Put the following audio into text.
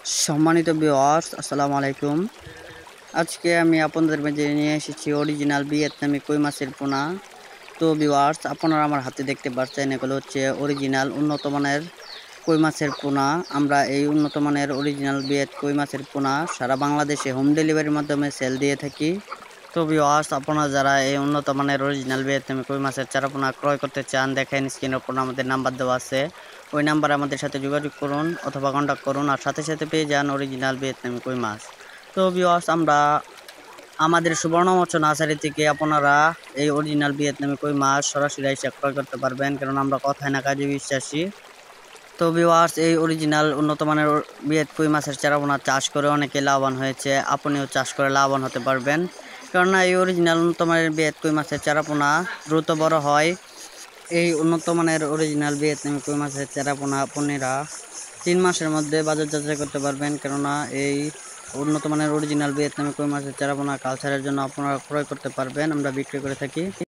সম্মানিত ভিউয়ার্স, আসসালামু আলাইকুম। আজকে আমি আপনাদের মাঝে নিয়ে এসেছি অরিজিনাল ভিয়েতনামি কই মাছের পোনা। তো ভিউয়ার্স, আপনারা আমার হাতে দেখতে পাচ্ছেন এগুলো হচ্ছে অরিজিনাল উন্নত মানের কই মাছের পোনা। আমরা এই উন্নত মানের অরিজিনাল কই মাছের পোনা সারা বাংলাদেশে হোম ডেলিভারির মাধ্যমে সেল দিয়ে থাকি। তো ভিউয়ার্স, আপনারা যারা এই উন্নত মানের অরিজিনাল ভিয়েতনামি কই মাছের চারাপোনা ক্রয় করতে চান, দেখেন স্ক্রিনের উপর আমাদের নাম্বার দেওয়া আছে। ওই নাম্বারে আমাদের সাথে যোগাযোগ করুন অথবা কন্ট্যাক্ট করুন, আর সাথে সাথে পেয়ে যান অরিজিনাল ভিয়েতনামি কই মাছ। তো ভিউয়ার্স, আমরা আমাদের সুবর্ণমৎস্য নার্সারি থেকে আপনারা এই অরিজিনাল ভিয়েতনামি কই মাছ সরাসরি এসে ক্রয় করতে পারবেন, কারণ আমরা কথায় না কাজে বিশ্বাসী। তো ভিউয়ার্স, এই অরিজিনাল উন্নত মানের কই মাছের চারাপোনা চাষ করে অনেকে লাভবান হয়েছে। আপনিও চাষ করে লাভবান হতে পারবেন, কেননা এই অরিজিনাল উন্নত মানের কই মাছের চারাপোনা দ্রুত বড় হয়। এই উন্নত মানের অরিজিনাল ভিয়েতনামি কই মাছের চারাপোনা আপনারা 3 মাসের মধ্যে বাজার যাচাই করতে পারবেন, কেননা এই উন্নত মানের অরিজিনাল ভিয়েতনামি কই মাছের চারাপোনা কালচারের জন্য আপনারা ক্রয় করতে পারবেন, আমরা বিক্রি করে থাকি।